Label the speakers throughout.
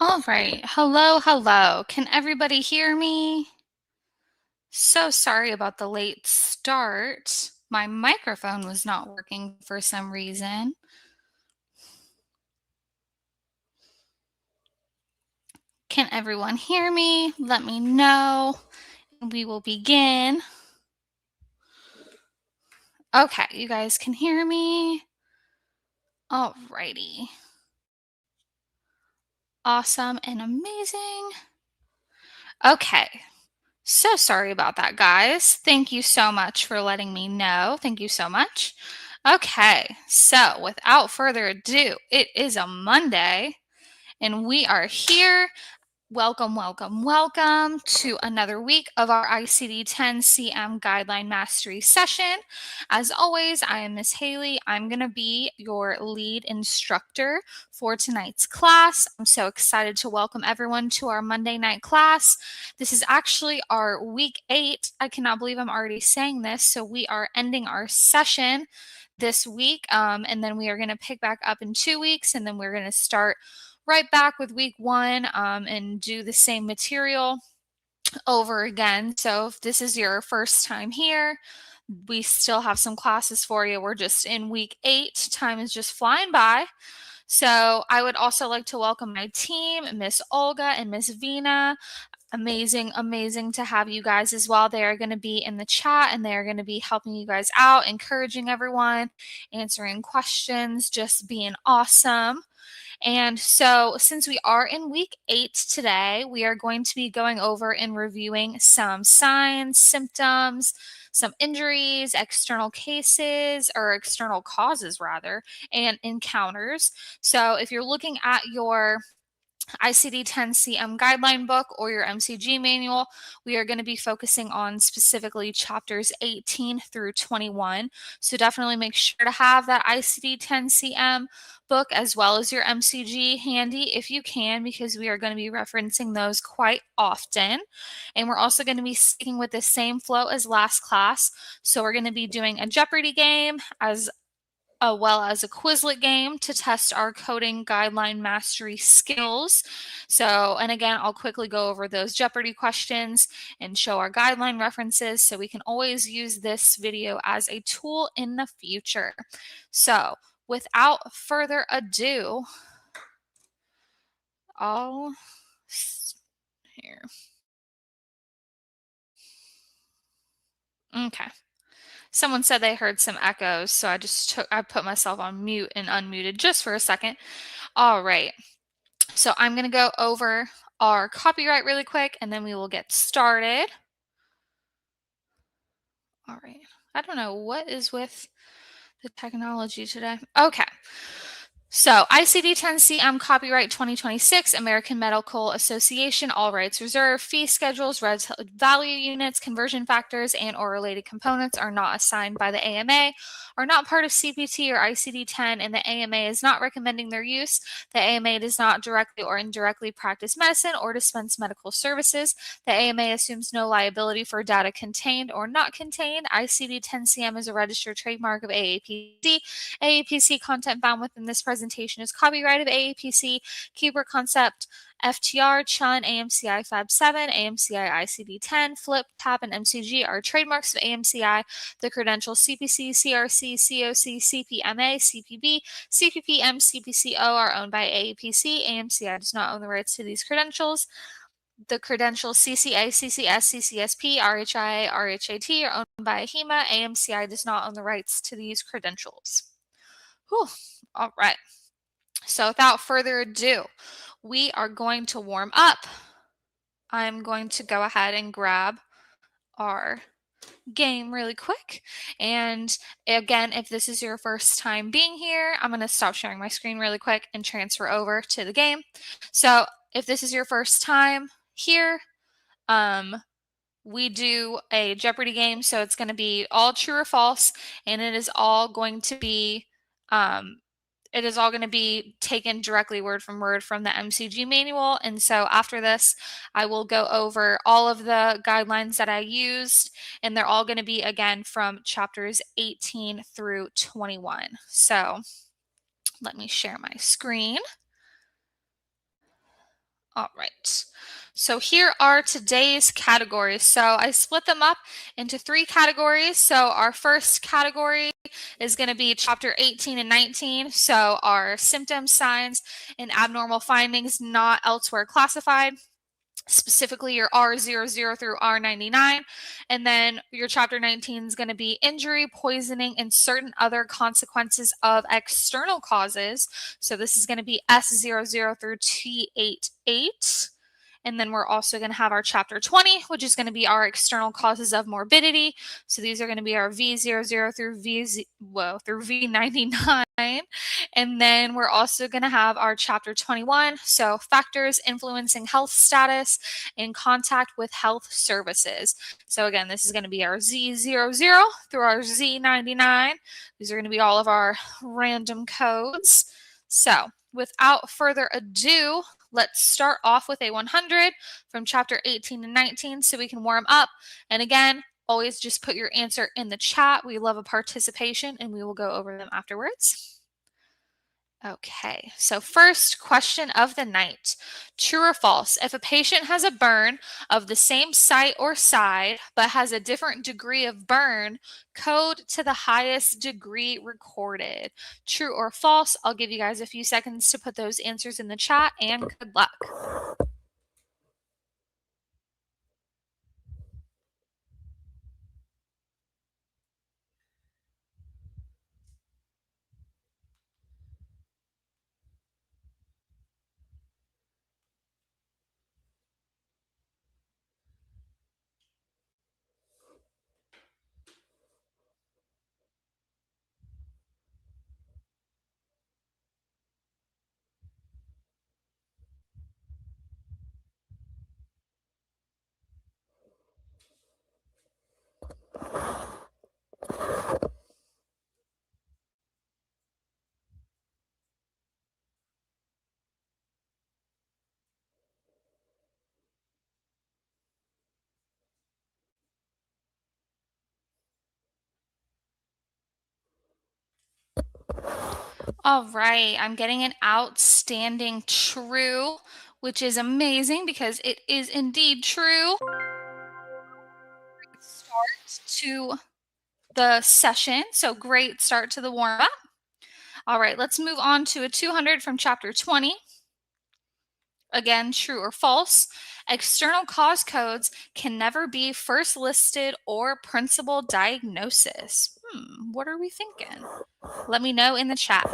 Speaker 1: All right. Hello, hello. Can everybody hear me? So sorry about the late start. My microphone was not working for some reason. Can everyone hear me? Let me know. We will begin. Okay, you guys can hear me. All righty. Awesome and amazing. Okay. So sorry about that, guys. Thank you so much for letting me know. Thank you so much. Okay, so without further ado, it is a Monday and we are here. Welcome, welcome, welcome to another week of our ICD 10 CM Guideline Mastery session. As always, I am Miss Haley. I'm going to be your lead instructor for tonight's class. I'm so excited to welcome everyone to our Monday night class. This is actually our week 8. I cannot believe I'm already saying this. So we are ending our session this week, and then we are going to pick back up in 2 weeks, and then we're going to start right back with week 1 and do the same material over again. So if this is your first time here, we still have some classes for you. We're just in week 8. Time is just flying by. So I would also like to welcome my team, Miss Olga and Miss Vina. Amazing, amazing to have you guys as well. They are going to be in the chat and they are going to be helping you guys out, encouraging everyone, answering questions, just being awesome. And so, since we are in week 8 today, we are going to be going over and reviewing some signs, symptoms, some injuries, external cases, or external causes rather, and encounters. So, if you're looking at your ICD-10-CM guideline book or your MCG manual, we are going to be focusing on specifically chapters 18 through 21. So definitely make sure to have that ICD-10-CM book as well as your MCG handy if you can, because we are going to be referencing those quite often. And we're also going to be sticking with the same flow as last class. So we're going to be doing a Jeopardy game as well as a Quizlet game to test our coding guideline mastery skills. So, and again, I'll quickly go over those Jeopardy questions and show our guideline references so we can always use this video as a tool in the future. So, without further ado, I'll here. Okay. Someone said they heard some echoes, so I put myself on mute and unmuted just for a second. All right. So I'm going to go over our copyright really quick and then we will get started. All right. I don't know what is with the technology today. Okay. So ICD-10-CM Copyright 2026, American Medical Association, all rights reserved. Fee schedules, value units, conversion factors, and or related components are not assigned by the AMA, are not part of CPT or ICD-10, and the AMA is not recommending their use. The AMA does not directly or indirectly practice medicine or dispense medical services. The AMA assumes no liability for data contained or not contained. ICD-10-CM is a registered trademark of AAPC. AAPC content found within this presentation is copyright of AAPC, Keyword Concept, FTR, Chun, AMCI Fab 7, AMCI ICD-10, Flip, TAP, and MCG are trademarks of AMCI. The credentials CPC, CRC, COC, CPMA, CPB, CPPM, CPCO are owned by AAPC. AMCI does not own the rights to these credentials. The credentials CCA, CCS, CCS-P, RHIA, RHAT are owned by HEMA. AMCI does not own the rights to these credentials. Whew. All right. So without further ado, we are going to warm up. I'm going to go ahead and grab our game really quick. And again, if this is your first time being here, I'm going to stop sharing my screen really quick and transfer over to the game. So if this is your first time here, we do a Jeopardy game. So it's going to be all true or false, and it is all going to be taken directly word from the MCG manual. And so after this, I will go over all of the guidelines that I used, and they're all going to be, again, from chapters 18 through 21. So let me share my screen. All right. So here are today's categories. So I split them up into three categories. So our first category is going to be chapter 18 and 19. So our symptoms, signs, and abnormal findings not elsewhere classified, specifically your R00 through R99. And then your chapter 19 is going to be injury, poisoning, and certain other consequences of external causes. So this is going to be S00 through T88. And then we're also going to have our chapter 20, which is going to be our external causes of morbidity. So these are going to be our V00 through through V99. And then we're also going to have our chapter 21, so factors influencing health status in contact with health services. So again, this is going to be our Z00 through our Z99. These are going to be all of our random codes. So without further ado, let's start off with a 100 from chapter 18 and 19 so we can warm up. And again, always just put your answer in the chat. We love a participation and we will go over them afterwards. Okay, so first question of the night. True or false? If a patient has a burn of the same site or side, but has a different degree of burn, code to the highest degree recorded. True or false? I'll give you guys a few seconds to put those answers in the chat, and good luck. All right, I'm getting an outstanding true, which is amazing because it is indeed true. Start to the session. So great start to the warm up. All right, let's move on to a 200 from chapter 20. Again, true or false. External cause codes can never be first listed or principal diagnosis. What are we thinking? Let me know in the chat.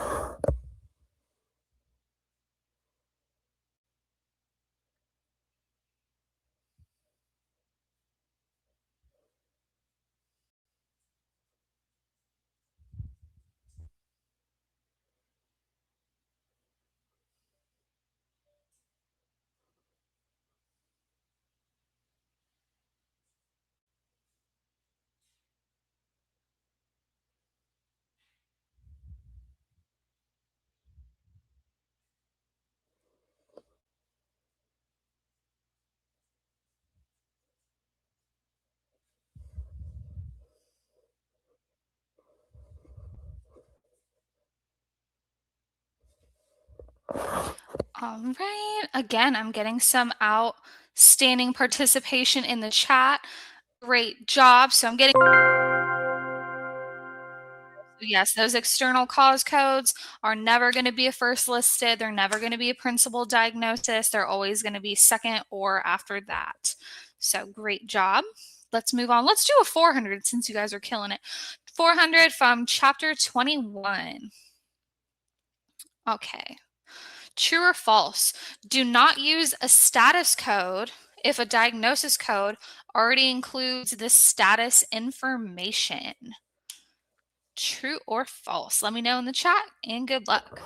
Speaker 1: All right. Again, I'm getting some outstanding participation in the chat. Great job. So I'm getting, yes, those external cause codes are never going to be a first listed. They're never going to be a principal diagnosis. They're always going to be second or after that. So great job. Let's move on. Let's do a 400 since you guys are killing it. 400 from chapter 21. Okay. True or false? Do not use a status code if a diagnosis code already includes the status information. True or false? Let me know in the chat, and good luck.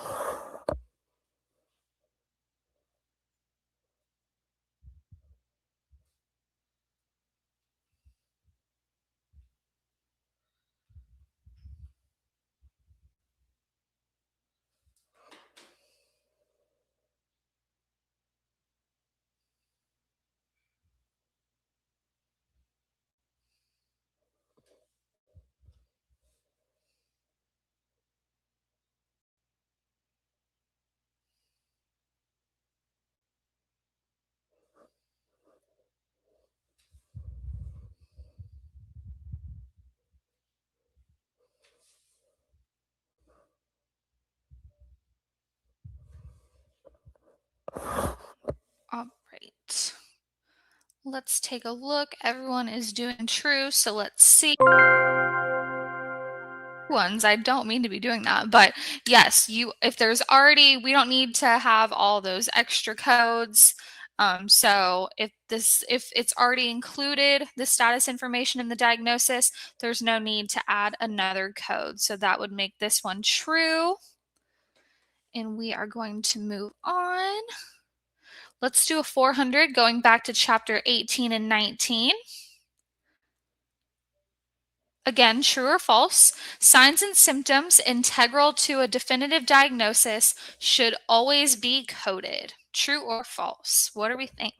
Speaker 1: let's take a look. Everyone is doing true, so let's see. Ones. I don't mean to be doing that, but yes, if there's already, we don't need to have all those extra codes. So if it's already included the status information in the diagnosis, there's no need to add another code. So that would make this one true. And we are going to move on. Let's do a 400 going back to chapter 18 and 19. Again, true or false, signs and symptoms integral to a definitive diagnosis should always be coded. True or false? What do we think?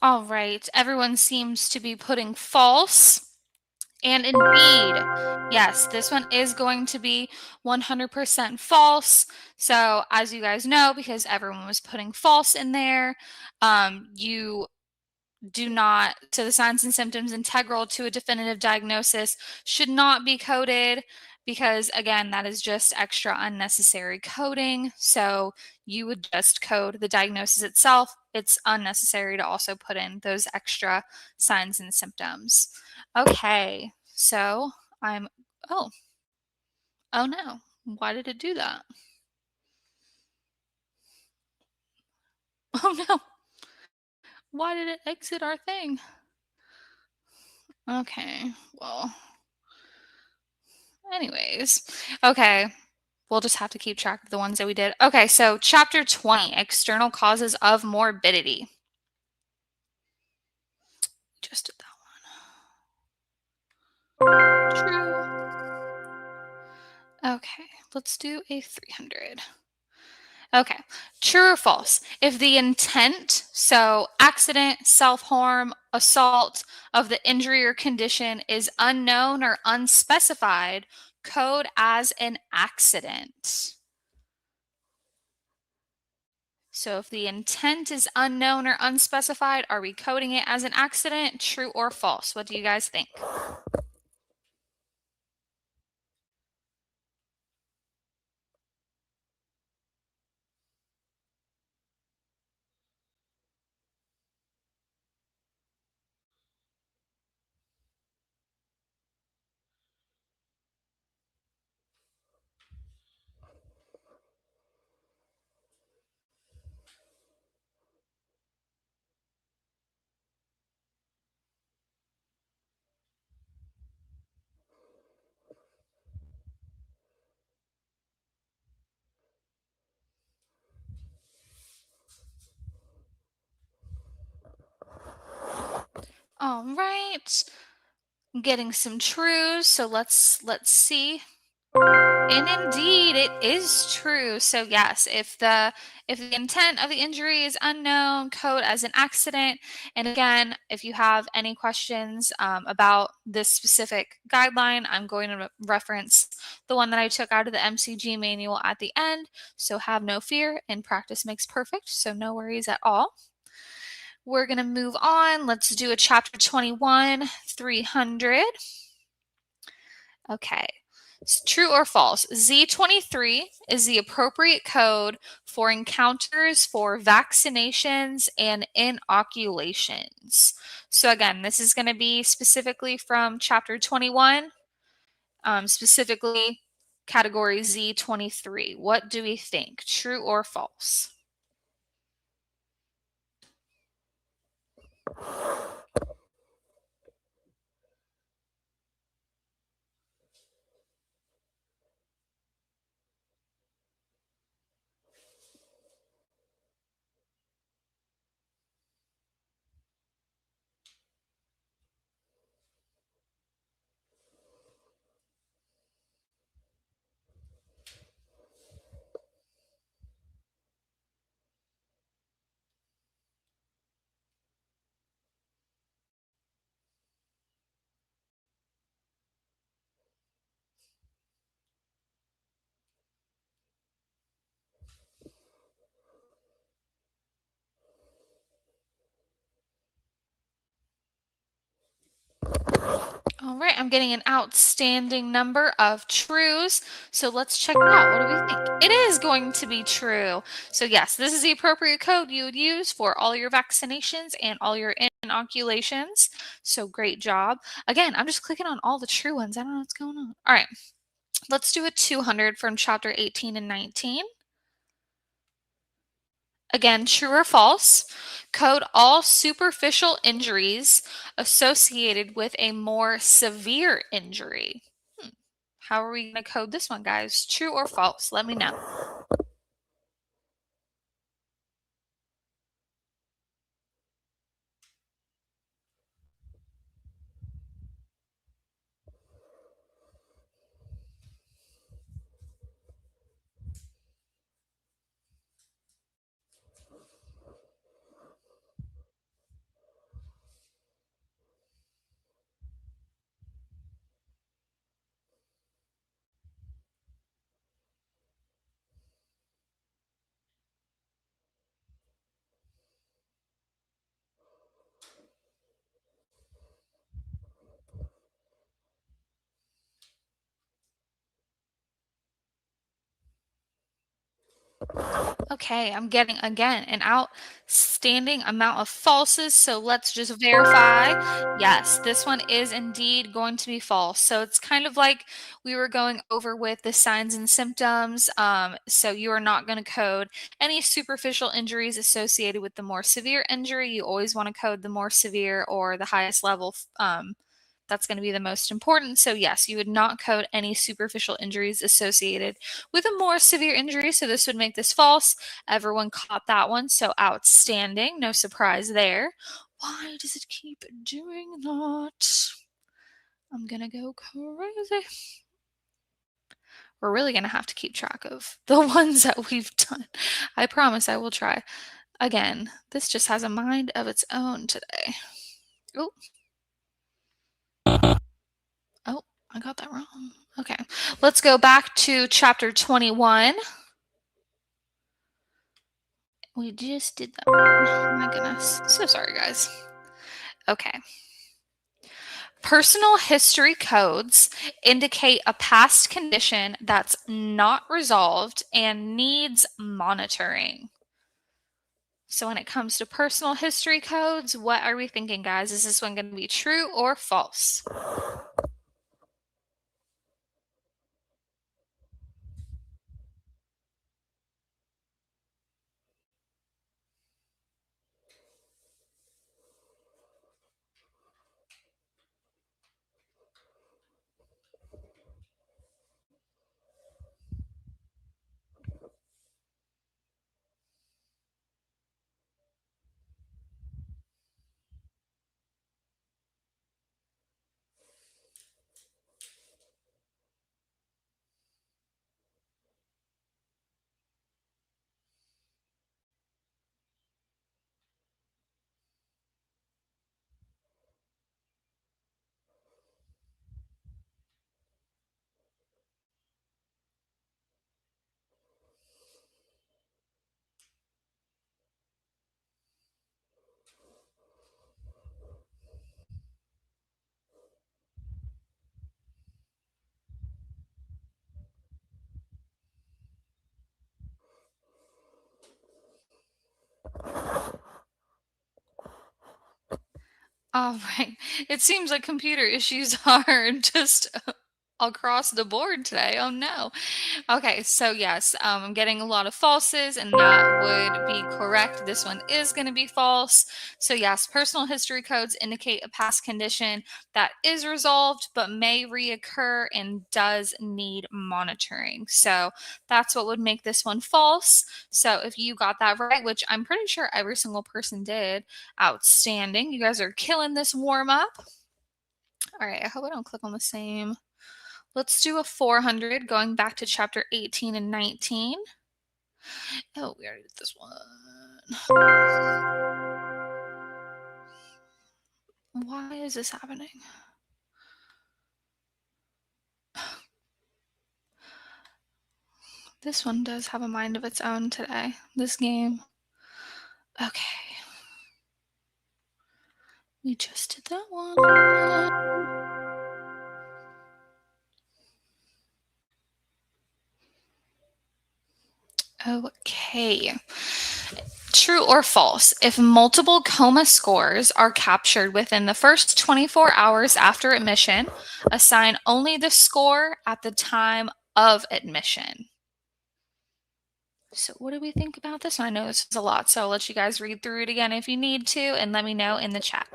Speaker 1: All right, everyone seems to be putting false. And indeed, yes, this one is going to be 100% false. So, as you guys know, because everyone was putting false in there, you do not, so the signs and symptoms integral to a definitive diagnosis should not be coded because, again, that is just extra unnecessary coding. So you would just code the diagnosis itself. It's unnecessary to also put in those extra signs and symptoms. Okay, so oh, oh no, why did it do that? Oh no, why did it exit our thing? Okay, well, anyways, okay. We'll just have to keep track of the ones that we did. Okay, so chapter 20, external causes of morbidity. Just did that one. True. Okay, let's do a 300. Okay, true or false? If the intent, so accident, self-harm, assault of the injury or condition is unknown or unspecified, code as an accident. So if the intent is unknown or unspecified, are we coding it as an accident? True or false? What do you guys think? All right. I'm getting some trues, so let's see. And indeed, it is true. So yes, if the intent of the injury is unknown, code as an accident. And again, if you have any questions about this specific guideline, I'm going to reference the one that I took out of the MCG manual at the end. So have no fear, and practice makes perfect. So no worries at all. We're going to move on. Let's do a chapter 21, 300. Okay. True or false? Z23 is the appropriate code for encounters for vaccinations and inoculations. So, again, this is going to be specifically from chapter 21, specifically category Z23. What do we think? True or false? All right, I'm getting an outstanding number of trues. So let's check it out. What do we think? It is going to be true. So yes, this is the appropriate code you would use for all your vaccinations and all your inoculations. So great job. Again, I'm just clicking on all the true ones. I don't know what's going on. All right, let's do a 200 from chapter 18 and 19. Again, true or false. Code all superficial injuries associated with a more severe injury. Hmm. How are we going to code this one, guys? True or false? Let me know. Okay, I'm getting again an outstanding amount of falses. So let's just verify. Yes, this one is indeed going to be false. So it's kind of like we were going over with the signs and symptoms. So you are not going to code any superficial injuries associated with the more severe injury. You always want to code the more severe or the highest level. That's going to be the most important. So, yes, you would not code any superficial injuries associated with a more severe injury. So, this would make this false. Everyone caught that one. So, outstanding. No surprise there. Why does it keep doing that? I'm going to go crazy. We're really going to have to keep track of the ones that we've done. I promise I will try. Again, this just has a mind of its own today. Oh, oh, I got that wrong. Okay, let's go back to chapter 21. We just did that one. Oh my goodness. So sorry, guys. Okay. Personal history codes indicate a past condition that's not resolved and needs monitoring. So when it comes to personal history codes, what are we thinking, guys? Is this one going to be true or false? All right. It seems like computer issues are just across the board today. Oh no. Okay, so yes, I'm getting a lot of falses, and that would be correct. This one is going to be false. So, yes, personal history codes indicate a past condition that is resolved but may reoccur and does need monitoring. So, that's what would make this one false. So, if you got that right, which I'm pretty sure every single person did, outstanding. You guys are killing this warm up. All right, I hope I don't click on the same. Let's do a 400 going back to chapter 18 and 19. Oh, we already did this one. Why is this happening? This one does have a mind of its own today, this game. Okay. We just did that one. Okay. True or false? If multiple coma scores are captured within the first 24 hours after admission, assign only the score at the time of admission. So what do we think about this one? I know this is a lot, so I'll let you guys read through it again if you need to, and let me know in the chat.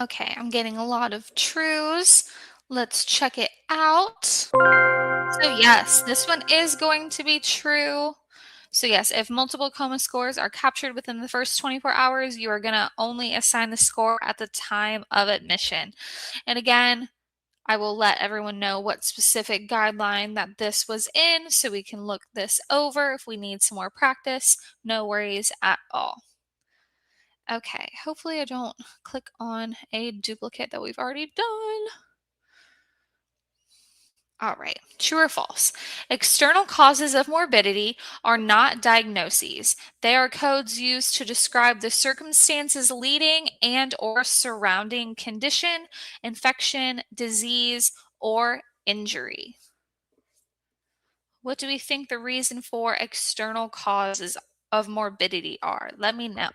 Speaker 1: Okay, I'm getting a lot of trues. Let's check it out. So yes, this one is going to be true. So yes, if multiple coma scores are captured within the first 24 hours, you are going to only assign the score at the time of admission. And again, I will let everyone know what specific guideline that this was in so we can look this over if we need some more practice. No worries at all. Okay, hopefully I don't click on a duplicate that we've already done. All right, true or false? External causes of morbidity are not diagnoses. They are codes used to describe the circumstances leading and or surrounding condition, infection, disease, or injury. What do we think the reason for external causes of morbidity are? Let me know.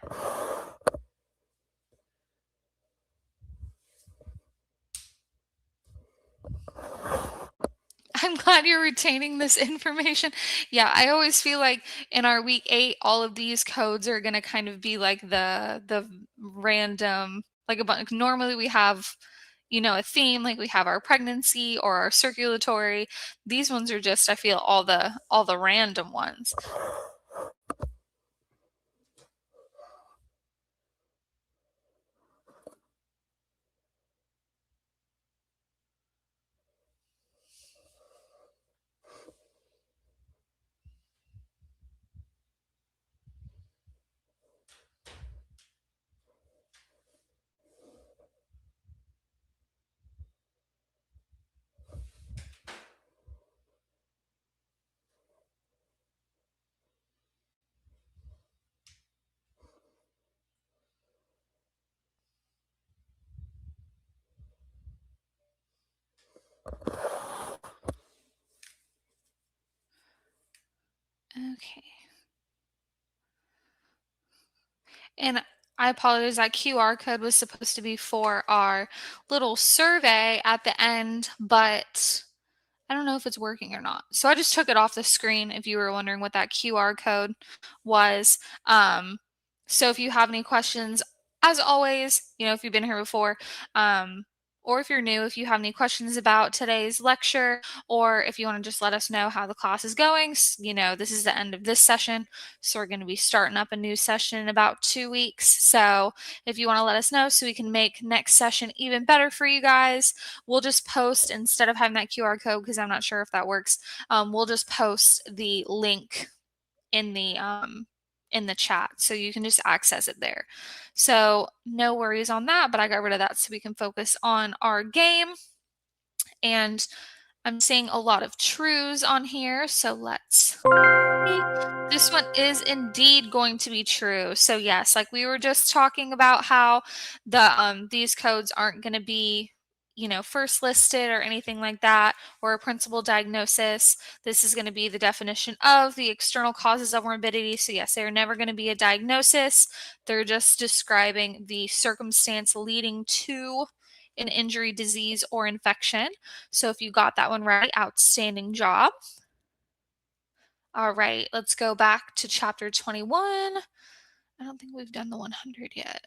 Speaker 1: I'm glad you're retaining this information. Yeah, I always feel like in our week 8, all of these codes are gonna kind of be like the random, like a bunch. Normally we have, a theme, like we have our pregnancy or our circulatory. These ones are just, I feel, all the random ones. Okay. And I apologize, that QR code was supposed to be for our little survey at the end, but I don't know if it's working or not. So I just took it off the screen if you were wondering what that QR code was. So if you have any questions, as always, if you've been here before, or if you're new, if you have any questions about today's lecture, or if you want to just let us know how the class is going. This is the end of this session, so we're going to be starting up a new session in about 2 weeks. So if you want to let us know so we can make next session even better for you guys, we'll just post, instead of having that QR code, because I'm not sure if that works, we'll just post the link in the chat, so you can just access it there. So no worries on that, but I got rid of that so we can focus on our game. And I'm seeing a lot of trues on here, so let's see. This one is indeed going to be true. So yes, like we were just talking about how these codes aren't going to be first listed or anything like that, or a principal diagnosis. This is going to be the definition of the external causes of morbidity. So yes, they're never going to be a diagnosis. They're just describing the circumstance leading to an injury, disease, or infection. So if you got that one right, outstanding job. All right, let's go back to chapter 21. I don't think we've done the 100 yet.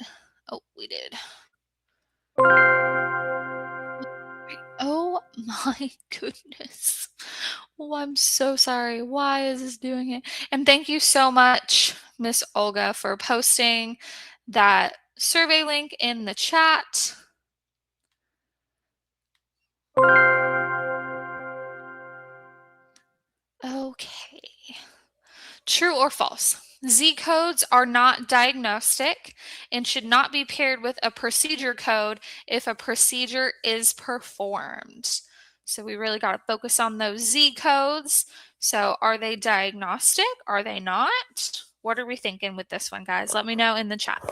Speaker 1: Oh, we did. Oh my goodness. Oh, I'm so sorry. Why is this doing it? And thank you so much, Miss Olga, for posting that survey link in the chat. Okay. True or false? Z codes are not diagnostic and should not be paired with a procedure code if a procedure is performed. So we really got to focus on those Z codes. So are they diagnostic? Are they not? What are we thinking with this one, guys? Let me know in the chat.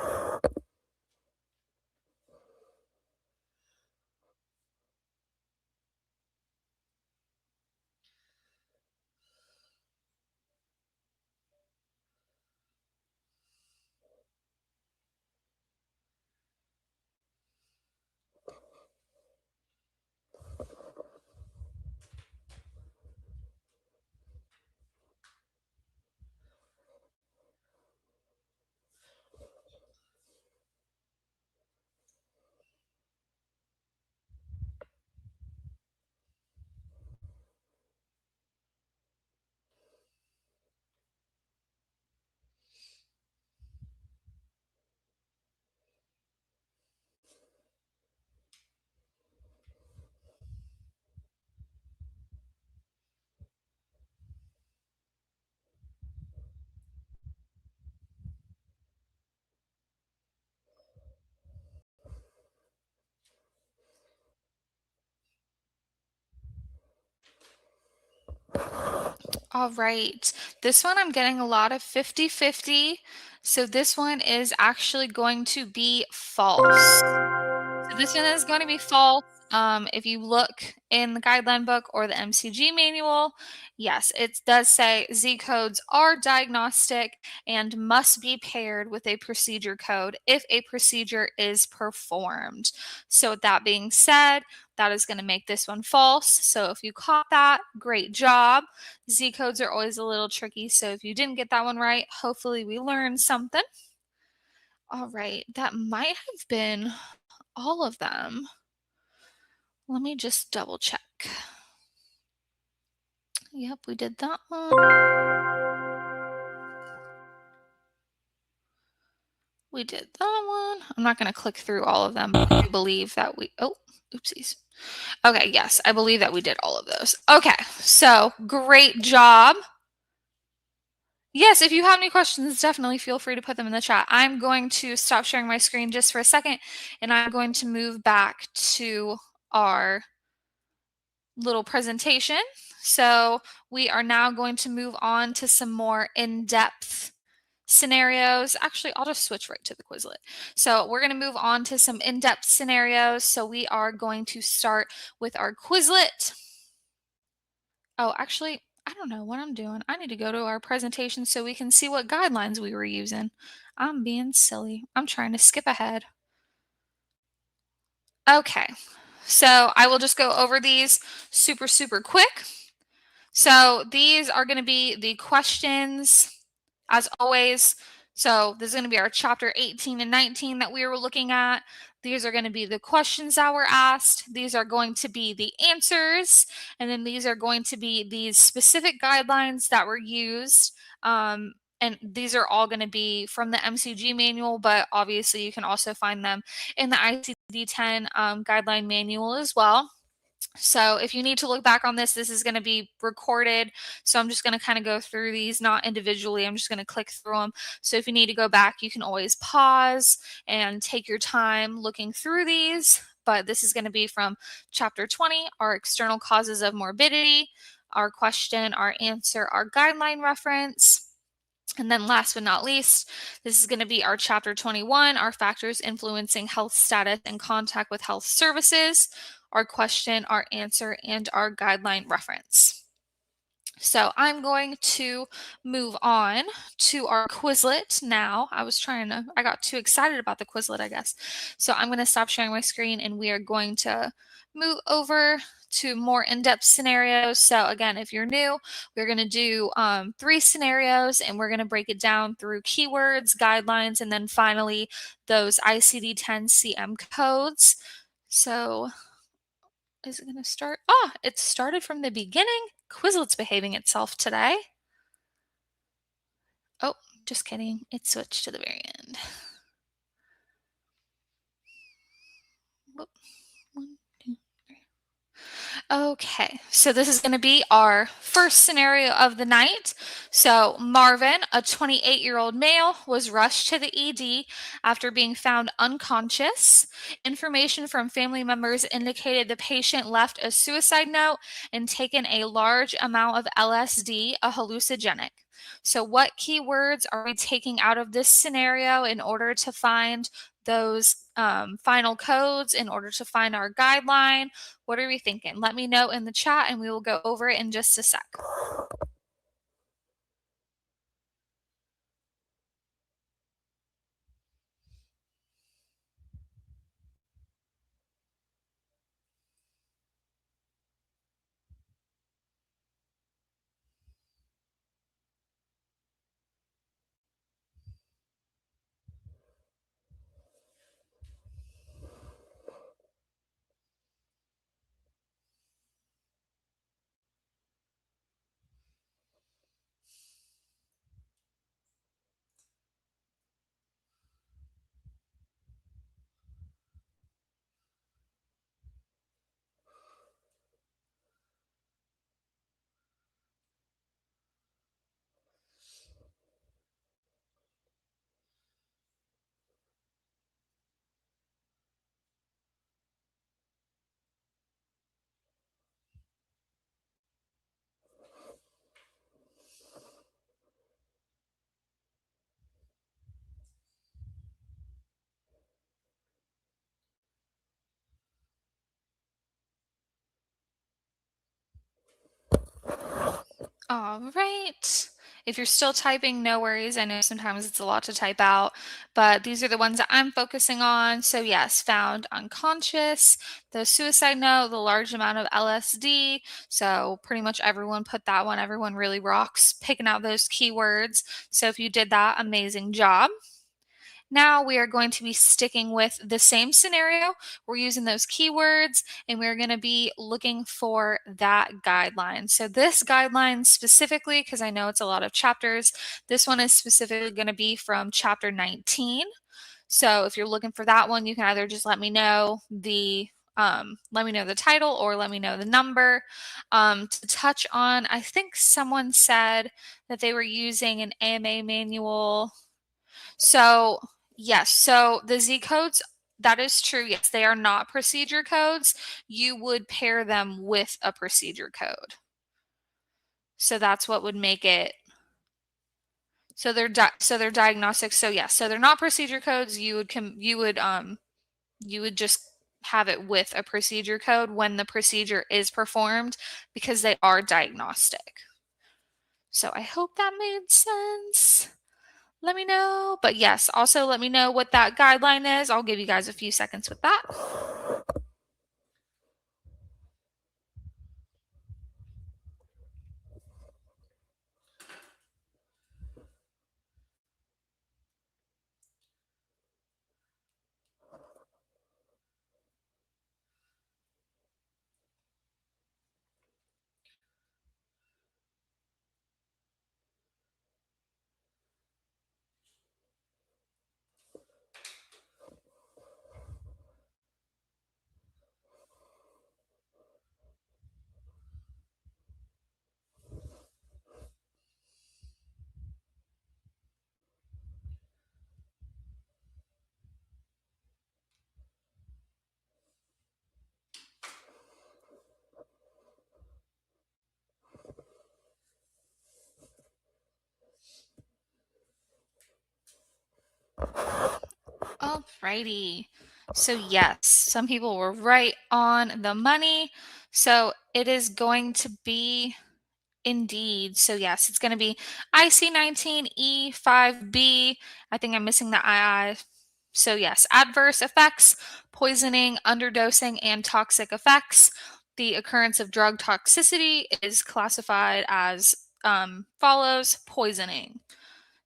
Speaker 1: All right. This one I'm getting a lot of 50-50. So this one is actually going to be false. So this one is going to be false. If you look in the guideline book or the MCG manual, yes, it does say Z codes are diagnostic and must be paired with a procedure code if a procedure is performed. So with that being said, that is going to make this one false. So if you caught that, great job. Z codes are always a little tricky. So if you didn't get that one right, hopefully we learned something. All right, that might have been all of them. Let me just double check. Yep, we did that one. We did that one. I'm not going to click through all of them, but I believe that oopsies. Okay, yes, I believe that we did all of those. Okay, so great job. Yes, if you have any questions, definitely feel free to put them in the chat. I'm going to stop sharing my screen just for a second, and I'm going to move back to our little presentation. So we are now going to move on to some more in-depth scenarios. Actually, I'll just switch right to the Quizlet. So we're going to move on to some in-depth scenarios. So we are going to start with our Quizlet. Oh, actually, I don't know what I'm doing. I need to go to our presentation so we can see what guidelines we were using. I'm being silly. I'm trying to skip ahead. Okay, so I will just go over these super quick. So these are going to be the questions, as always. So this is going to be our chapter 18 and 19 that we were looking at. These are going to be the questions that were asked. These are going to be the answers. And then these are going to be these specific guidelines that were used. And these are all going to be from the MCG manual, but obviously you can also find them in the ICD-10 guideline manual as well. So if you need to look back on this, this is going to be recorded. So I'm just going to kind of go through these, not individually. I'm just going to click through them. So if you need to go back, you can always pause and take your time looking through these. But this is going to be from chapter 20, our external causes of morbidity, our question, our answer, our guideline reference. And then last but not least, this is going to be our chapter 21, our factors influencing health status and contact with health services, our question, our answer, and our guideline reference. So I'm going to move on to our Quizlet now. I got too excited about the Quizlet, I guess. So I'm going to stop sharing my screen and we are going to move over to more in-depth scenarios. So again, if you're new, we're going to do 3 scenarios and we're going to break it down through keywords, guidelines, and then finally those ICD-10 CM codes. So is it going to start? It started from the beginning. Quizlet's behaving itself today. Oh, just kidding. It switched to the very end. Whoop. 1, 2, 3. Okay, so this is going to be our first scenario of the night. So Marvin, a 28-year-old male, was rushed to the ED after being found unconscious. Information from family members indicated the patient left a suicide note and taken a large amount of LSD, a hallucinogenic. So what keywords are we taking out of this scenario in order to find those final codes, in order to find our guideline? What are we thinking? Let me know in the chat and we will go over it in just a sec. All right. If you're still typing, no worries. I know sometimes it's a lot to type out, but these are the ones that I'm focusing on. So yes, found unconscious, the suicide note, the large amount of LSD. So pretty much everyone put that one. Everyone really rocks picking out those keywords. So if you did that, amazing job. Now we are going to be sticking with the same scenario. We're using those keywords and we're going to be looking for that guideline. So this guideline specifically, because I know it's a lot of chapters, this one is specifically going to be from chapter 19. So if you're looking for that one, you can either just let me know the title or let me know the number. To touch on, I think someone said that they were using an AMA manual. So yes, so the Z codes, that is true. Yes, they are not procedure codes. You would pair them with a procedure code. So that's what would make it. So they're diagnostic. So yes, so they're not procedure codes. You would just have it with a procedure code when the procedure is performed because they are diagnostic. So I hope that made sense. Let me know. But yes, also let me know what that guideline is. I'll give you guys a few seconds with that. Alrighty. So yes, some people were right on the money. So it is going to be indeed. So yes, it's going to be IC19E5B. I think I'm missing the II. So yes, adverse effects, poisoning, underdosing, and toxic effects. The occurrence of drug toxicity is classified as follows: poisoning.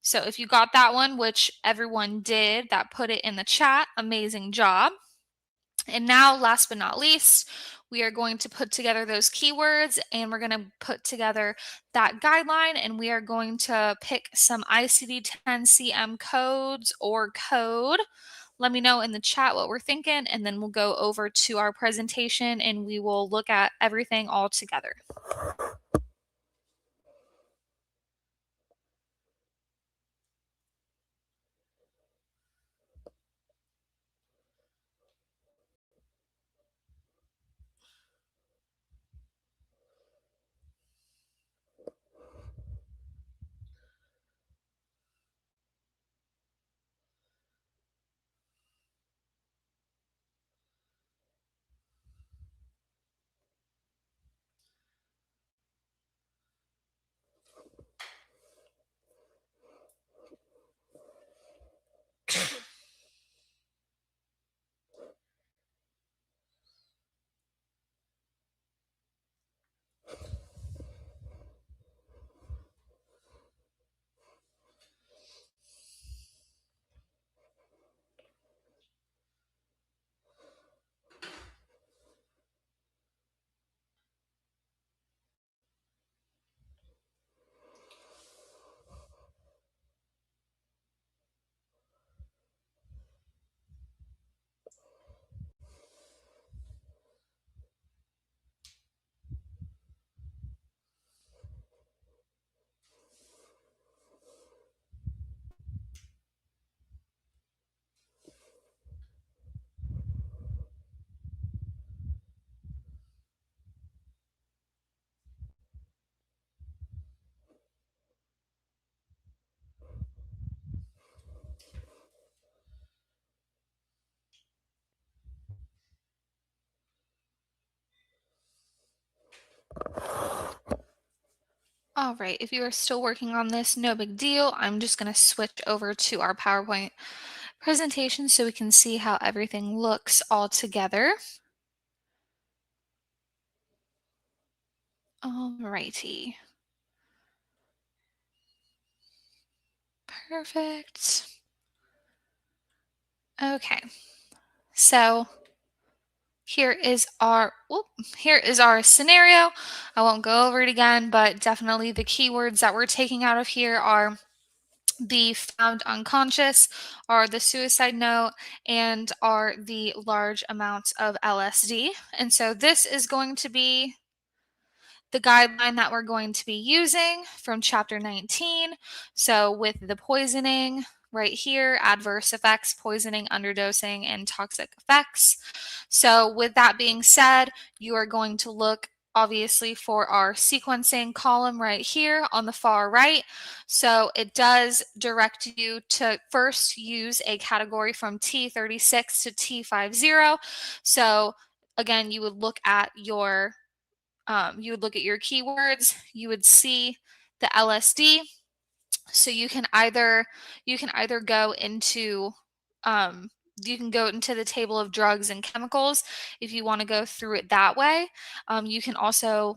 Speaker 1: So if you got that one, which everyone did, that put it in the chat, amazing job. And now, last but not least, we are going to put together those keywords and we're going to put together that guideline and we are going to pick some ICD-10 CM codes or code. Let me know in the chat what we're thinking and then we'll go over to our presentation and we will look at everything all together. All right, if you are still working on this, no big deal. I'm just going to switch over to our PowerPoint presentation so we can see how everything looks all together. All righty. Perfect. Okay, so here is our scenario. I won't go over it again, but definitely the keywords that we're taking out of here are the found unconscious, are the suicide note, and are the large amounts of LSD. And so this is going to be the guideline that we're going to be using from chapter 19. So with the poisoning right here, adverse effects, poisoning, underdosing, and toxic effects. So with that being said, you are going to look obviously for our sequencing column right here on the far right. So it does direct you to first use a category from T36 to T50. So again, you would look at your keywords, you would see the LSD. So you can either go into you can go into the table of drugs and chemicals if you want to go through it that way. You can also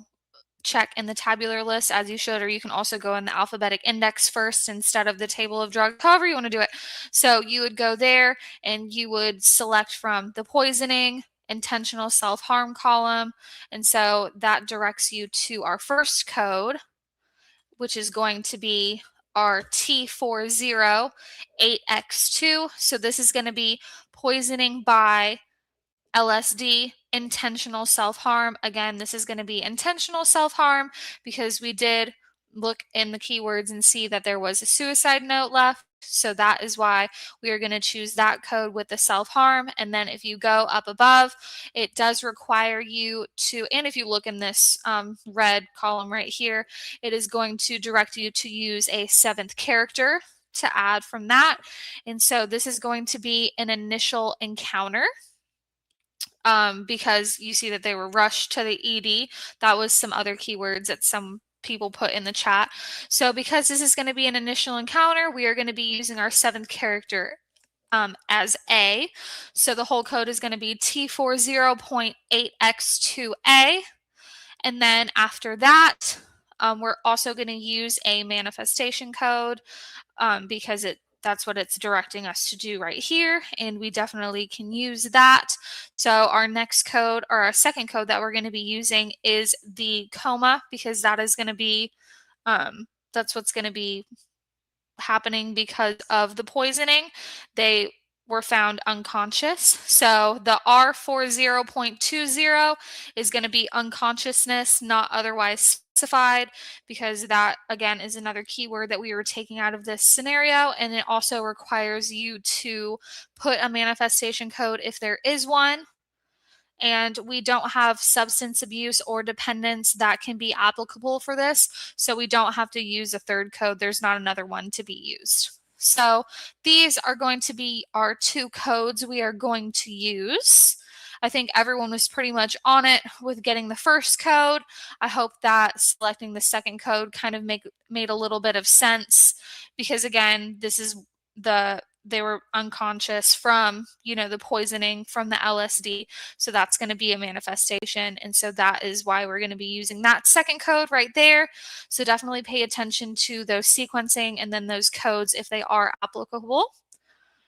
Speaker 1: check in the tabular list as you should, or you can also go in the alphabetic index first instead of the table of drugs, however you want to do it. So you would go there and you would select from the poisoning, intentional self-harm column. And so that directs you to our first code, which is going to be our T408X2. So this is going to be poisoning by LSD, intentional self-harm. Again, this is going to be intentional self-harm because we did look in the keywords and see that there was a suicide note left. So that is why we are going to choose that code with the self-harm. And then if you go up above, it does require you to, and if you look in this red column right here, it is going to direct you to use a 7th character to add from that. And so this is going to be an initial encounter. Because you see that they were rushed to the ED. That was some other keywords that some people put in the chat. So because this is going to be an initial encounter, we are going to be using our 7th character as A. So the whole code is going to be T40.8x2A. And then after that, we're also going to use a manifestation code because that's what it's directing us to do right here, and we definitely can use that. So our next code, or our second code that we're going to be using, is the coma, because that is going to be that's what's going to be happening because of the poisoning. They were found unconscious. So the R40.20 is going to be unconsciousness, not otherwise specified, because that, again, is another keyword that we were taking out of this scenario. And it also requires you to put a manifestation code if there is one. And we don't have substance abuse or dependence that can be applicable for this. So we don't have to use a third code. There's not another one to be used. So these are going to be our 2 codes we are going to use. I think everyone was pretty much on it with getting the first code. I hope that selecting the second code kind of made a little bit of sense, because again, this is they were unconscious from, the poisoning from the LSD. So that's going to be a manifestation. And so that is why we're going to be using that second code right there. So definitely pay attention to those sequencing and then those codes if they are applicable.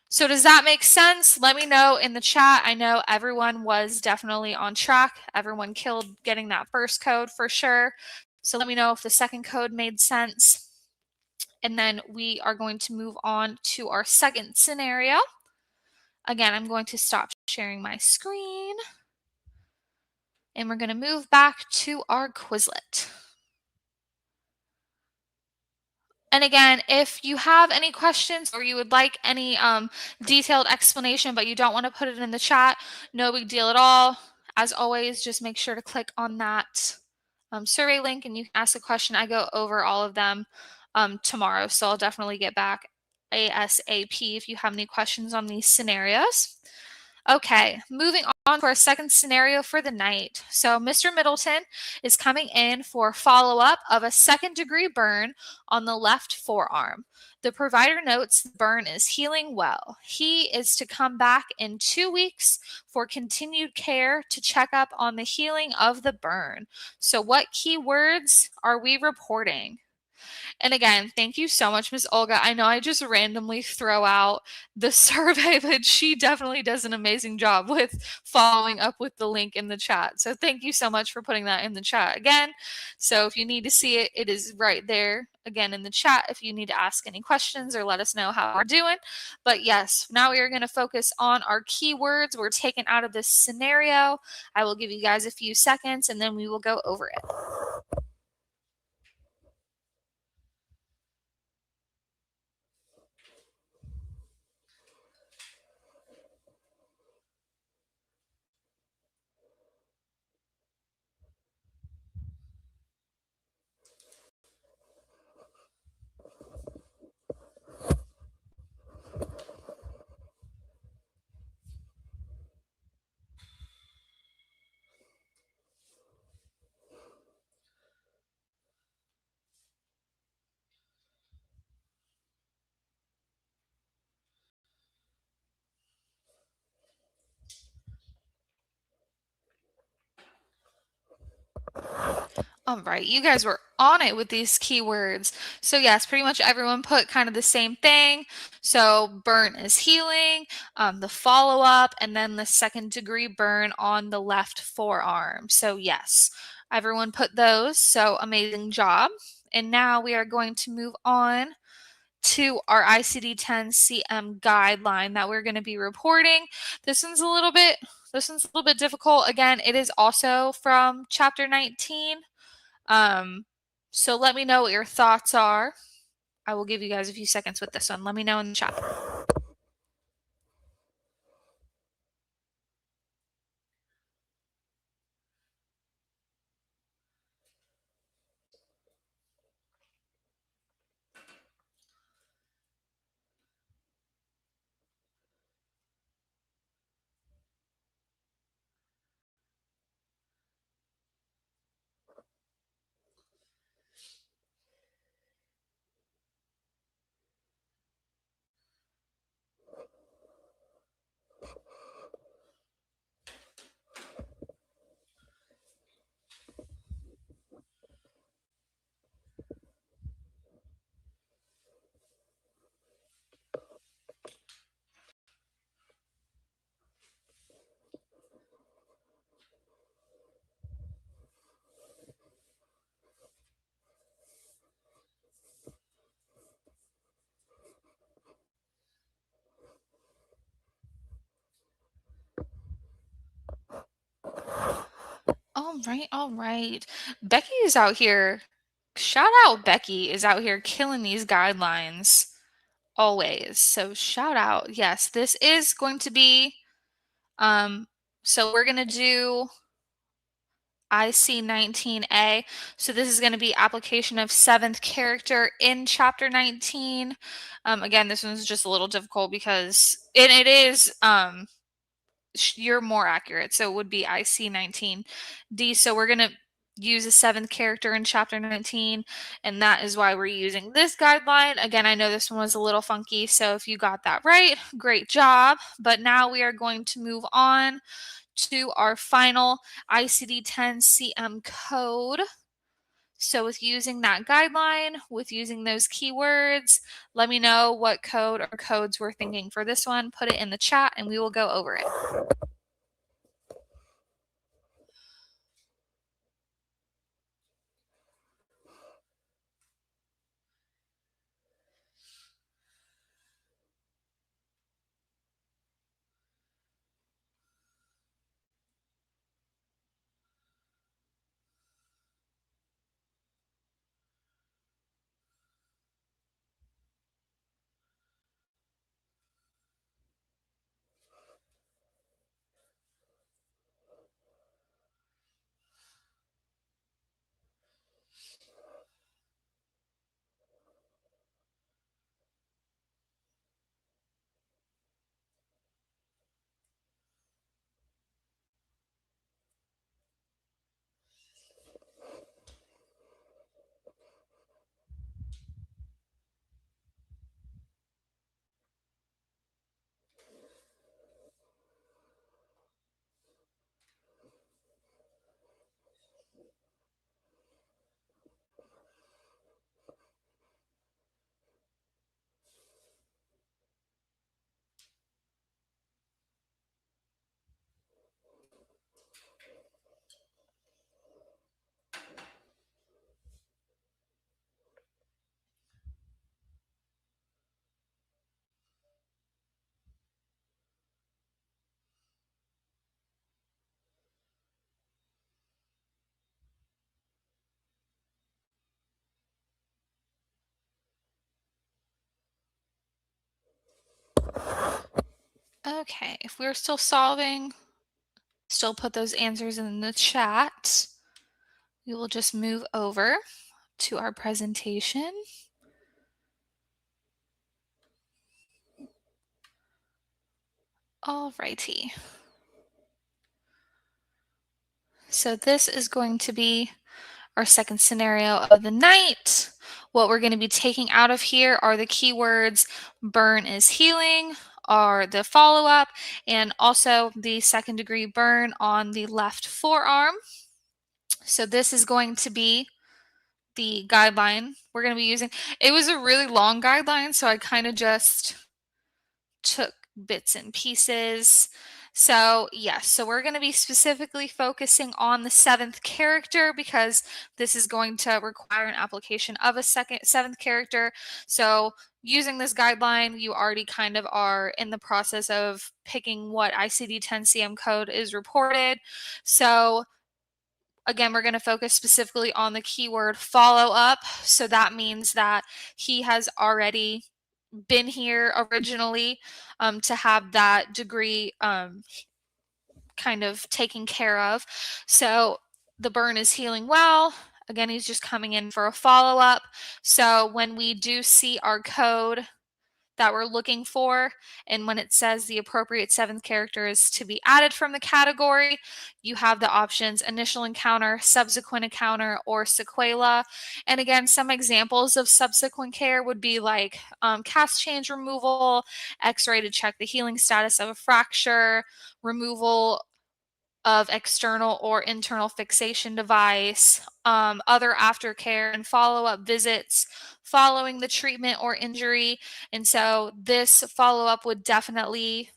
Speaker 1: So does that make sense? Let me know in the chat. I know everyone was definitely on track. Everyone killed getting that first code for sure. So let me know if the second code made sense. And then we are going to move on to our second scenario. Again, I'm going to stop sharing my screen. And we're going to move back to our Quizlet. And again, if you have any questions or you would like any detailed explanation, but you don't want to put it in the chat, no big deal at all. As always, just make sure to click on that survey link and you can ask a question. I go over all of them tomorrow, so I'll definitely get back ASAP if you have any questions on these scenarios. Okay, moving on to our second scenario for the night. So Mr. Middleton is coming in for follow-up of a 2nd-degree burn on the left forearm. The provider notes the burn is healing well. He is to come back in 2 weeks for continued care to check up on the healing of the burn. So what keywords are we reporting? And again, thank you so much, Miss Olga. I know I just randomly throw out the survey, but she definitely does an amazing job with following up with the link in the chat. So thank you so much for putting that in the chat again. So if you need to see it, it is right there again in the chat if you need to ask any questions or let us know how we're doing. But yes, now we are going to focus on our keywords we're taken out of this scenario. I will give you guys a few seconds and then we will go over it. All right, you guys were on it with these keywords. So yes, pretty much everyone put kind of the same thing. So burn is healing, the follow-up, and then the 2nd-degree burn on the left forearm. So yes, everyone put those. So amazing job. And now we are going to move on to our ICD-10 CM guideline that we're going to be reporting. This one's a little bit difficult. Again, it is also from chapter 19. So let me know what your thoughts are. I will give you guys a few seconds with this one. Let me know in the chat. All right, all right. Becky is out here. Shout out Becky is out here killing these guidelines always. So shout out. Yes, this is going to be so we're going to do IC19A. So this is going to be application of seventh character in chapter 19. Again, this one's just a little difficult because it is you're more accurate. So it would be IC19D. So we're going to use a seventh character in chapter 19, and that is why we're using this guideline. Again, I know this one was a little funky, so if you got that right, great job. But now we are going to move on to our final ICD-10 CM code. So with using that guideline, with using those keywords, let me know what code or codes we're thinking for this one. Put it in the chat and we will go over it. Okay, if we're still solving, still put those answers in the chat. We will just move over to our presentation. Alrighty. So this is going to be our second scenario of the night. What we're going to be taking out of here are the keywords burn is healing, are the follow-up, and also the second degree burn on the left forearm. So this is going to be the guideline we're going to be using. It was a really long guideline, so I kind of just took bits and pieces. So yes, so we're going to be specifically focusing on the seventh character because this is going to require an application of a seventh character. So using this guideline, you already kind of are in the process of picking what ICD-10 CM code is reported. So again, we're going to focus specifically on the keyword follow up. So that means that he has already been here originally to have that degree kind of taken care of. So the burn is healing well. Again, he's just coming in for a follow up. So when we do see our code that we're looking for, and when it says the appropriate seventh character is to be added from the category, you have the options initial encounter, subsequent encounter, or sequela. And again, some examples of subsequent care would be like cast change removal, x-ray to check the healing status of a fracture, removal of external or internal fixation device, other aftercare and follow-up visits following the treatment or injury. And so this follow-up would definitely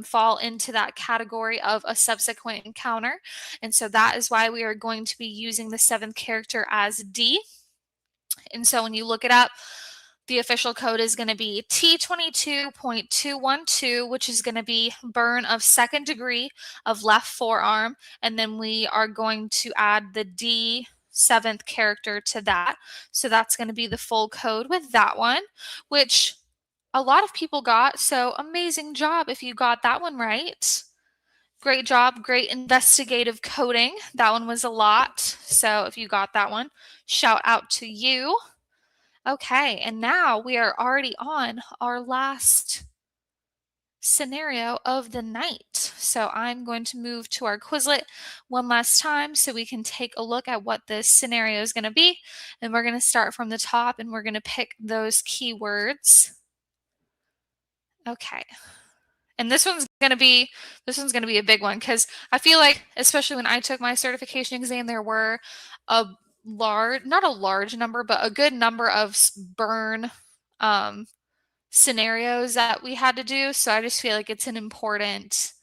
Speaker 1: fall into that category of a subsequent encounter. And so that is why we are going to be using the seventh character as D. And so when you look it up, The official code is going to be T22.212, which is going to be burn of second degree of left forearm. And then we are going to add the D seventh character to that. So that's going to be the full code with that one, which a lot of people got. So amazing job if you got that one right. Great job. Great investigative coding. That one was a lot. So if you got that one, shout out to you. Okay, and now we are already on our last scenario of the night. So I'm going to move to our Quizlet one last time so we can take a look at what this scenario is going to be. And we're going to start from the top and we're going to pick those keywords. Okay. And this one's going to be a big one because I feel like, especially when I took my certification exam, there were a not a large number, but a good number of burn um, scenarios that we had to do. So I just feel like it's an important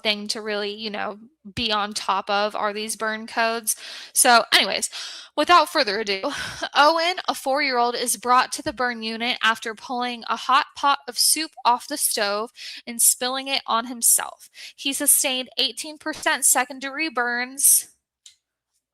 Speaker 1: thing to really, be on top of are these burn codes. So, anyways, without further ado, Owen, a 4-year-old, is brought to the burn unit after pulling a hot pot of soup off the stove and spilling it on himself. He sustained 18% second-degree burns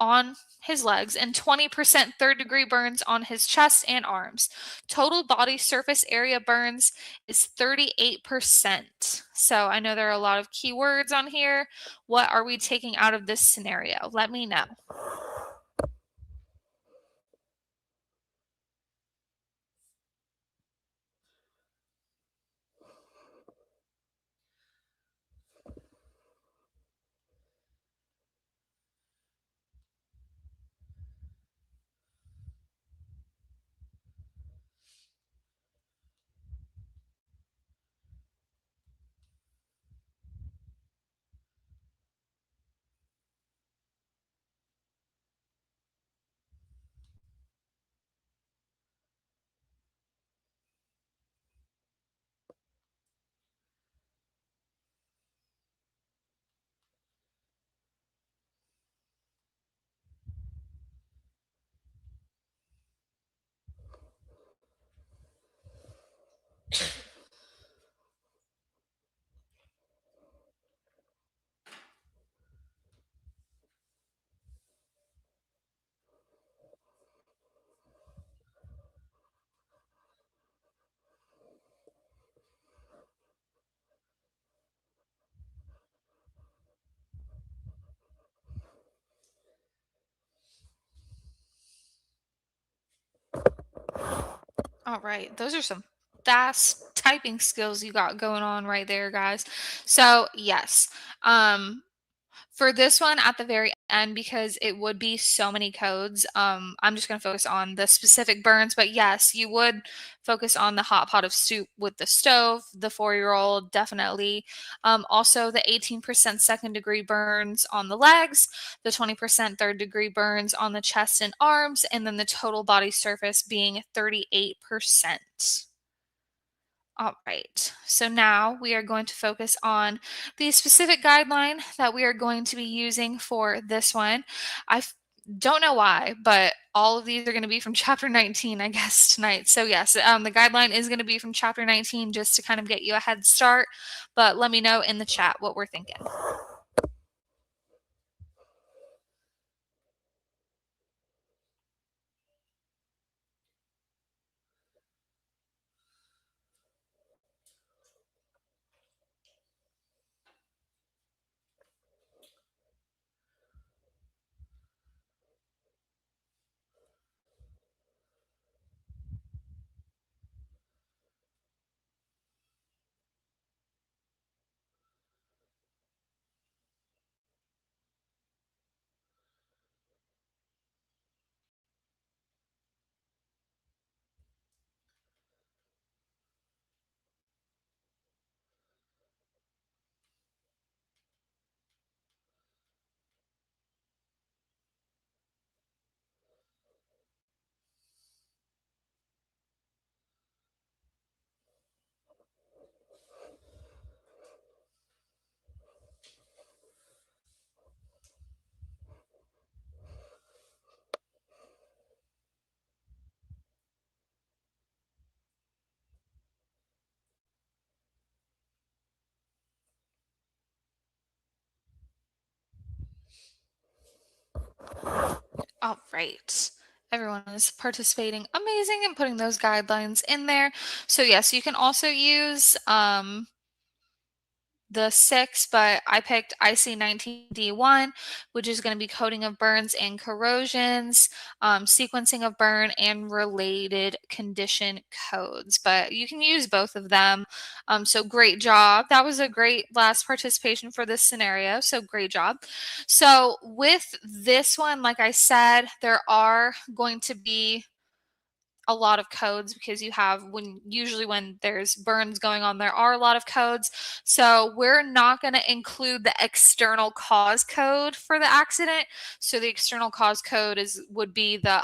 Speaker 1: on his legs and 20% third-degree burns on his chest and arms. Total body surface area burns is 38%. So I know there are a lot of keywords on here. What are we taking out of this scenario? Let me know. All right, those are some fast typing skills you got going on right there, guys. So, yes. For this one at the very end, because it would be so many codes, I'm just going to focus on the specific burns. But yes, you would focus on the hot pot of soup with the stove, the 4-year-old, definitely. Also, the 18% second degree burns on the legs, the 20% third degree burns on the chest and arms, and then the total body surface being 38%. All right, so now we are going to focus on the specific guideline that we are going to be using for this one. Don't know why, but all of these are going to be from chapter 19, I guess, tonight. So yes, the guideline is going to be from chapter 19 just to kind of get you a head start, but let me know in the chat what we're thinking. All right. Everyone is participating amazing and putting those guidelines in there. So yes, you can also use the 6, but I picked IC19D1, which is going to be coding of burns and corrosions, sequencing of burn, and related condition codes. But you can use both of them. So great job. That was a great last participation for this scenario. So great job. So with this one, like I said, there are going to be a lot of codes because you have when there's burns going on, there are a lot of codes. So we're not going to include the external cause code for the accident. So the external cause code would be the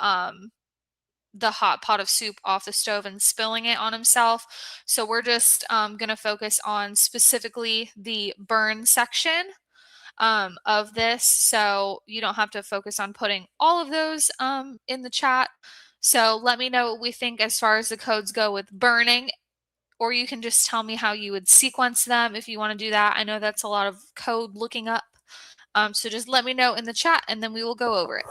Speaker 1: hot pot of soup off the stove and spilling it on himself. So we're just going to focus on specifically the burn section of this. So you don't have to focus on putting all of those in the chat. So let me know what we think as far as the codes go with burning, or you can just tell me how you would sequence them if you want to do that. I know that's a lot of code looking up. So just let me know in the chat and then we will go over it.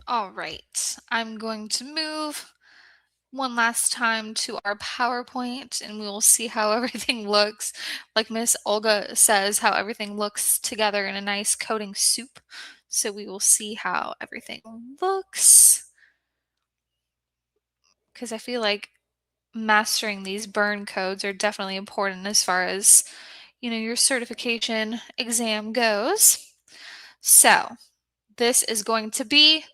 Speaker 1: All right, I'm going to move one last time to our PowerPoint and we will see how everything looks. Like Miss Olga says, how everything looks together in a nice coating soup. So we will see how everything looks. Because I feel like mastering these burn codes are definitely important as far as, your certification exam goes. So this is going to be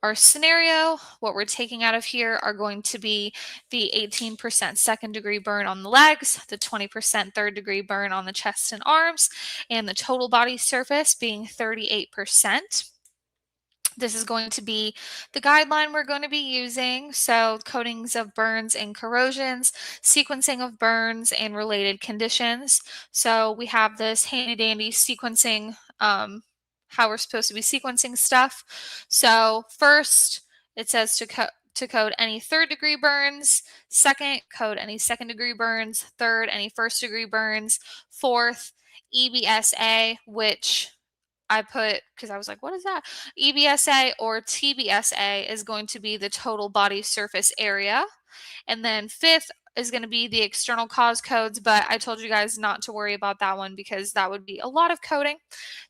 Speaker 1: our scenario. What we're taking out of here are going to be the 18% second degree burn on the legs, the 20% third degree burn on the chest and arms, and the total body surface being 38%. This is going to be the guideline we're going to be using. So coatings of burns and corrosions, sequencing of burns and related conditions. So we have this handy dandy sequencing, how we're supposed to be sequencing stuff. So first it says to code any third degree burns, second, code any second degree burns, third, any first degree burns, fourth, EBSA, which I put because I was like, what is that? EBSA or TBSA is going to be the total body surface area. And then fifth is going to be the external cause codes, but I told you guys not to worry about that one because that would be a lot of coding.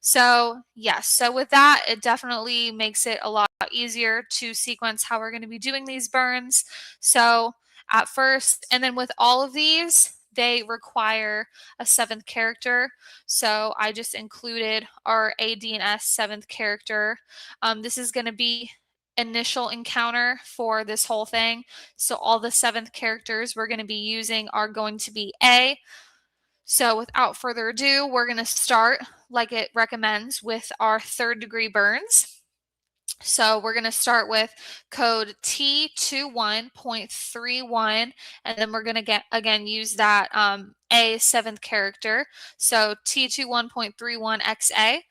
Speaker 1: So yes, so with that, it definitely makes it a lot easier to sequence how we're going to be doing these burns. So at first, and then with all of these, they require a seventh character. So I just included our AD&S seventh character. This is going to be initial encounter for this whole thing. So all the seventh characters we're going to be using are going to be A, So without further ado, we're going to start, like it recommends, with our third degree burns. So we're going to start with code T21.31, and then we're going to again use that A seventh character. So T21.31XA,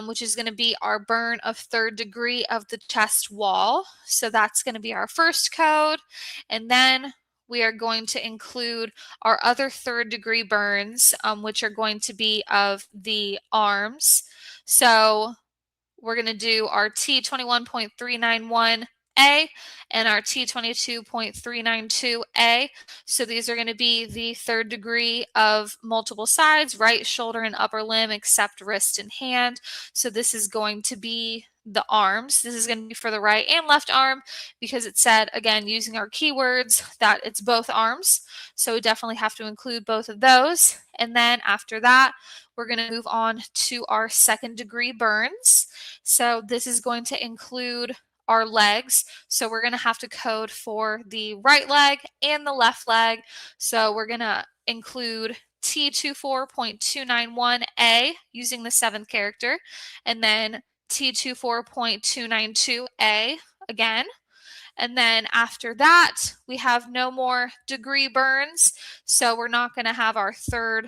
Speaker 1: which is going to be our burn of third degree of the chest wall. So that's going to be our first code. And then we are going to include our other third degree burns, which are going to be of the arms. So we're going to do our T21.391A and our T22.392A. So these are going to be the third degree of multiple sides, right shoulder and upper limb, except wrist and hand. So this is going to be the arms. This is going to be for the right and left arm because it said, again, using our keywords, that it's both arms. So we definitely have to include both of those. And then after that, we're going to move on to our second degree burns. So this is going to include our legs. So we're going to have to code for the right leg and the left leg. So we're going to include T24.291A using the seventh character, and then T24.292A again. And then after that, we have no more degree burns. So we're not going to have we're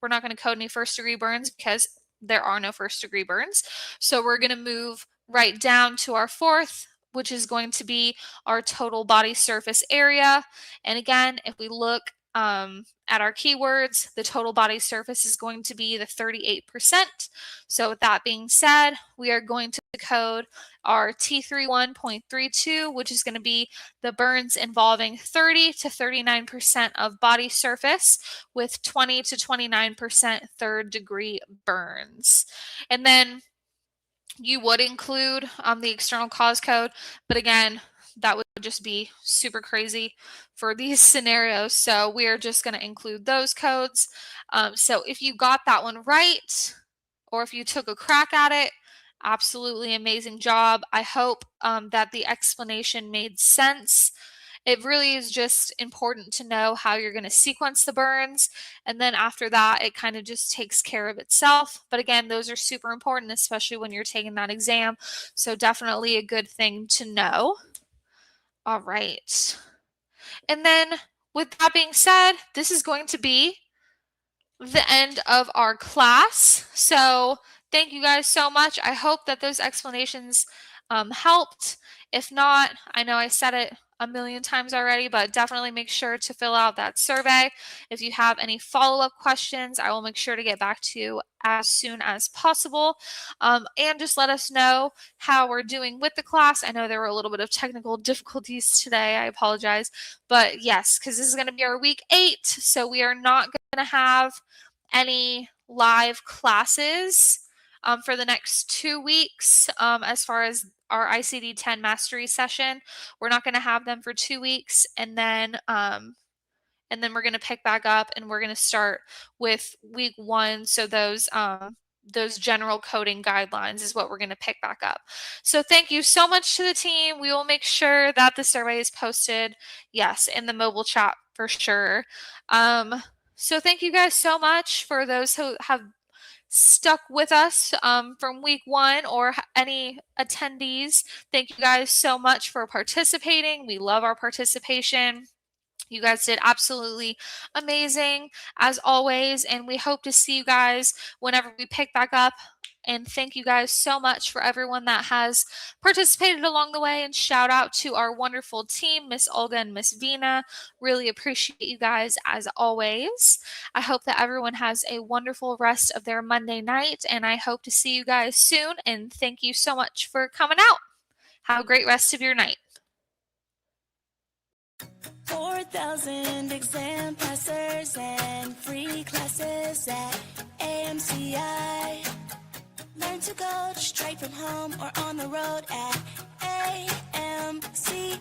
Speaker 1: not going to code any first degree burns because there are no first degree burns. So we're going to move right down to our fourth, which is going to be our total body surface area. And again, if we look at our keywords, the total body surface is going to be the 38%. So with that being said, we are going to code our T31.32, which is going to be the burns involving 30 to 39% of body surface with 20 to 29% third degree burns. And then you would include the external cause code, but again, that would just be super crazy for these scenarios. So we are just going to include those codes. So if you got that one right, or if you took a crack at it, absolutely amazing job. I hope that the explanation made sense. It really is just important to know how you're going to sequence the burns. And then after that, it kind of just takes care of itself. But again, those are super important, especially when you're taking that exam. So definitely a good thing to know. All right. And then with that being said, this is going to be the end of our class. So thank you guys so much. I hope that those explanations helped. If not, I know I said it a million times already, but definitely make sure to fill out that survey. If you have any follow-up questions, I will make sure to get back to you as soon as possible. And just let us know how we're doing with the class. I know there were a little bit of technical difficulties today. I apologize. But yes, because this is going to be our week 8, so we are not going to have any live classes for the next 2 weeks as far as our ICD 10 mastery session. We're not going to have them for 2 weeks, and then we're going to pick back up and we're going to start with week 1. So those general coding guidelines is what we're going to pick back up. So thank you so much to the team. We will make sure that the survey is posted, yes, in the mobile chat for sure. So thank you guys so much for those who have stuck with us from week 1 or any attendees. Thank you guys so much for participating. We love our participation. You guys did absolutely amazing as always, and we hope to see you guys whenever we pick back up. And thank you guys so much for everyone that has participated along the way, and shout out to our wonderful team, Miss Olga and Miss Vina. Really appreciate you guys as always. I hope that everyone has a wonderful rest of their Monday night, and I hope to see you guys soon, and thank you so much for coming out. Have a great rest of your night.
Speaker 2: 4,000 exam passers and free classes at AMCI. Learn to code straight from home or on the road at AMCI.